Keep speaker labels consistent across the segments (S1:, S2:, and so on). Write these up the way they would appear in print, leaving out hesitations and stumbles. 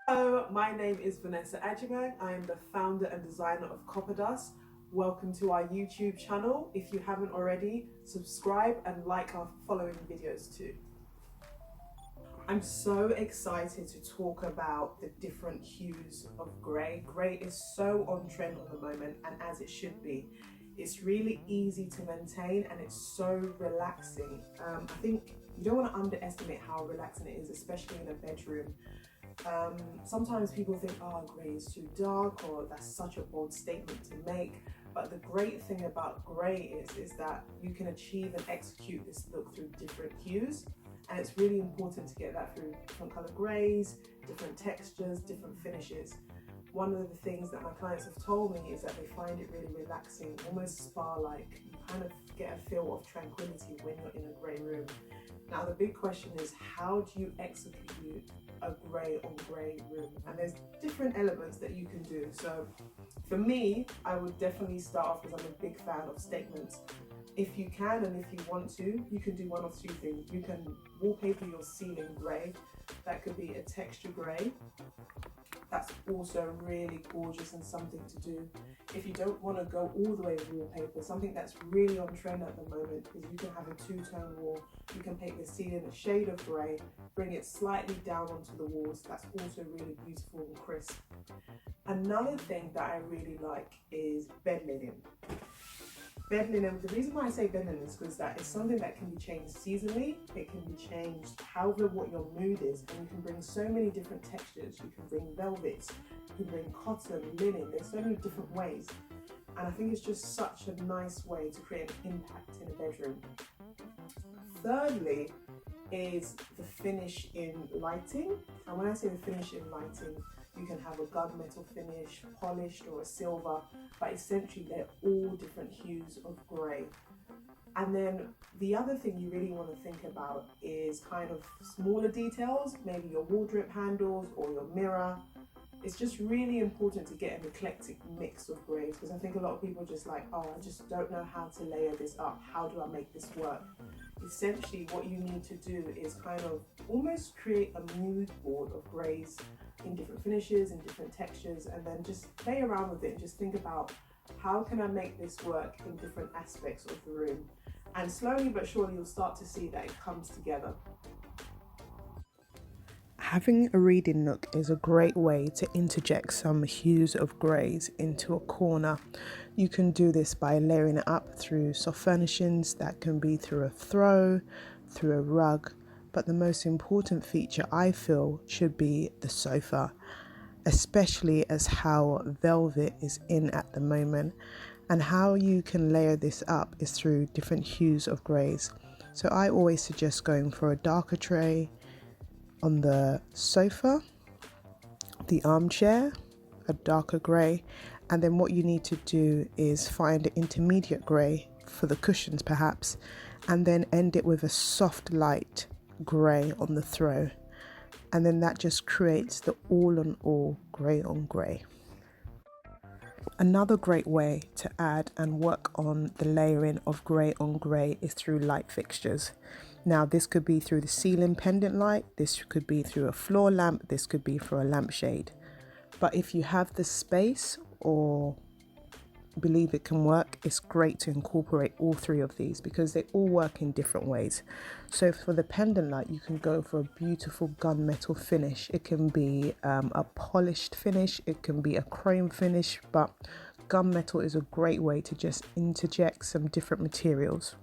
S1: Hello, my name is Vanessa Ajimang. I am the founder and designer of Copper Dust. Welcome to our YouTube channel. If you haven't already, subscribe and like our following videos too. I'm so excited to talk about the different hues of grey. Grey is so on trend at the moment, and as it should be. It's really easy to maintain and it's so relaxing. I think you don't want to underestimate how relaxing it is, especially in a bedroom. Sometimes people think, oh, grey is too dark, or that's such a bold statement to make. But the great thing about grey is that you can achieve and execute this look through different hues. And it's really important to get that through different color greys, different textures, different finishes. One of the things that my clients have told me is that they find it really relaxing, almost spa-like. You kind of get a feel of tranquility when you're in a grey room. Now the big question is, how do you execute a grey on grey room? And there's different elements that you can do. So for me, I would definitely start off because I'm a big fan of statements. If you can and if you want to, you can do one of two things. You can wallpaper your ceiling grey. That could be a texture grey. That's also really gorgeous and something to do. If you don't want to go all the way with wallpaper, something that's really on trend at the moment is you can have a two-tone wall. You can paint the ceiling a shade of grey, bring it slightly down onto the walls. That's also really beautiful and crisp. Another thing that I really like is bed linen. Bed linen, the reason why I say bed linen is because that is something that can be changed seasonally. It can be changed however what your mood is, and you can bring so many different textures. You can bring velvets, you can bring cotton, linen. There's so many different ways, and I think it's just such a nice way to create an impact in a bedroom. Thirdly is the finish in lighting, and when I say the finish in lighting, you can have a gunmetal finish, polished, or a silver, but essentially they're all different hues of grey. And then the other thing you really want to think about is kind of smaller details, maybe your wardrobe handles or your mirror. It's just really important to get an eclectic mix of greys, because I think a lot of people are just like, oh, I just don't know how to layer this up. How do I make this work? Essentially, what you need to do is kind of almost create a mood board of greys in different finishes and different textures, and then just play around with it and just think about, how can I make this work in different aspects of the room? And slowly but surely you'll start to see that it comes together.
S2: Having a reading nook is a great way to interject some hues of greys into a corner. You can do this by layering it up through soft furnishings. That can be through a throw, through a rug, but the most important feature I feel should be the sofa, especially as how velvet is in at the moment. And how you can layer this up is through different hues of greys. So I always suggest going for a darker tray on the sofa, the armchair, a darker grey, and then what you need to do is find an intermediate grey for the cushions perhaps, and then end it with a soft light grey on the throw, and then that just creates the all on all grey on grey. Another great way to add and work on the layering of grey on grey is through light fixtures. Now, this could be through the ceiling pendant light, this could be through a floor lamp, this could be for a lampshade. But if you have the space or believe it can work, it's great to incorporate all three of these because they all work in different ways. So for the pendant light, you can go for a beautiful gunmetal finish. It can be a polished finish, it can be a chrome finish, but gunmetal is a great way to just interject some different materials.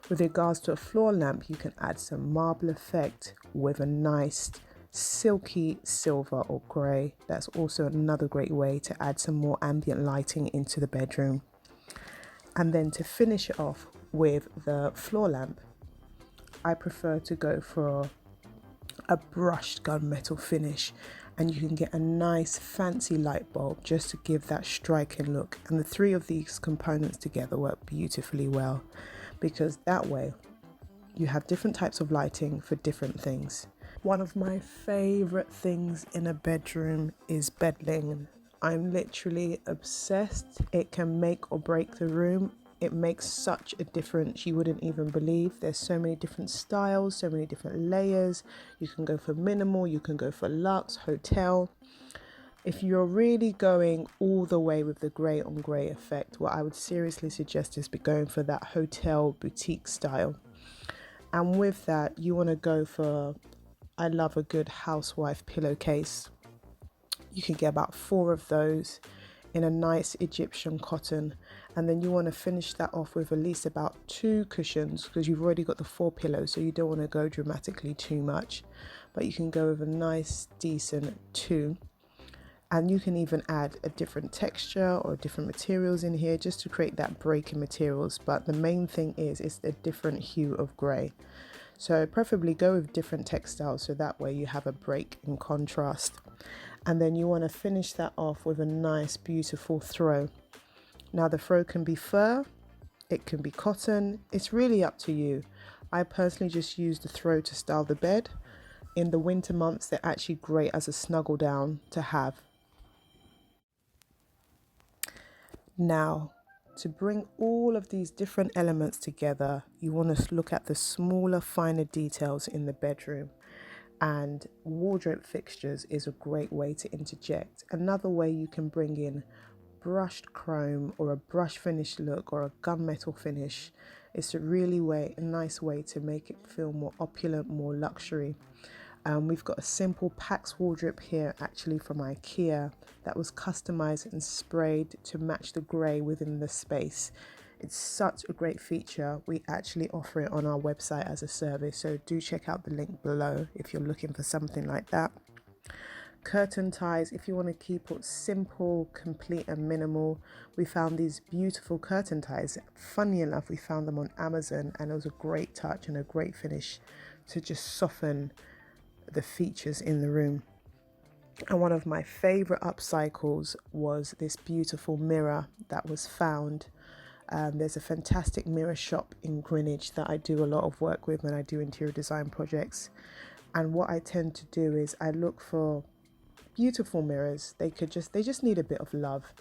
S2: With regards to a floor lamp, you can add some marble effect with a nice silky silver or grey. That's also another great way to add some more ambient lighting into the bedroom. And then to finish it off with the floor lamp, I prefer to go for a brushed gunmetal finish, and you can get a nice fancy light bulb just to give that striking look. And the three of these components together work beautifully well, because that way you have different types of lighting for different things. One of my favourite things in a bedroom is bed linen. I'm literally obsessed. It can make or break the room. it makes such a difference you wouldn't even believe. There's so many different styles, so many different layers. You can go for minimal, you can go for luxe, hotel. If you're really going all the way with the grey on grey effect, what I would seriously suggest is be going for that hotel boutique style. And with that, you want to go for, I love a good housewife pillowcase. You can get about 4 of those in a nice Egyptian cotton, and then you want to finish that off with at least about 2 cushions, because you've already got the 4 pillows, so you don't want to go dramatically too much, but you can go with a nice decent 2. And you can even add a different texture or different materials in here just to create that break in materials. But the main thing is it's a different hue of grey. So preferably go with different textiles, so that way you have a break in contrast. And then you want to finish that off with a nice beautiful throw. Now the throw can be fur, it can be cotton, it's really up to you. I personally just use the throw to style the bed. In the winter months, they're actually great as a snuggle down to have. Now, to bring all of these different elements together, you want to look at the smaller, finer details in the bedroom. And wardrobe fixtures is a great way to interject. Another way you can bring in brushed chrome or a brush finish look or a gunmetal finish. It's a nice way to make it feel more opulent, more luxury. We've got a simple Pax wardrobe here, actually from IKEA, that was customized and sprayed to match the grey within the space. It's such a great feature. We actually offer it on our website as a service, so do check out the link below if you're looking for something like that. Curtain ties, if you want to keep it simple, complete and minimal, we found these beautiful curtain ties. Funny enough, we found them on Amazon, and it was a great touch and a great finish to just soften the features in the room. And one of my favorite upcycles was this beautiful mirror that was found. There's a fantastic mirror shop in Greenwich that I do a lot of work with when I do interior design projects. And what I tend to do is I look for beautiful mirrors. They just need a bit of love.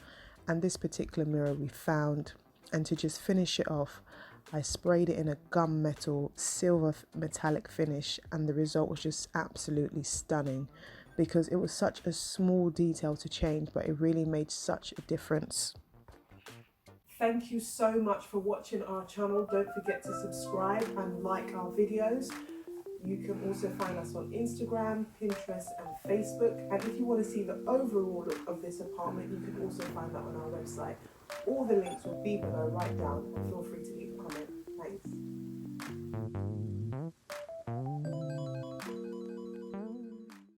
S2: And this particular mirror we found, and to just finish it off, I sprayed it in a gunmetal silver metallic finish, and the result was just absolutely stunning because it was such a small detail to change, but it really made such a difference.
S1: Thank you so much for watching our channel. Don't forget to subscribe and like our videos. You can also find us on Instagram, Pinterest and Facebook. And if you want to see the overall look of this apartment, you can also find that on our website. All the links will be below right down, and feel free to leave a comment. Thanks.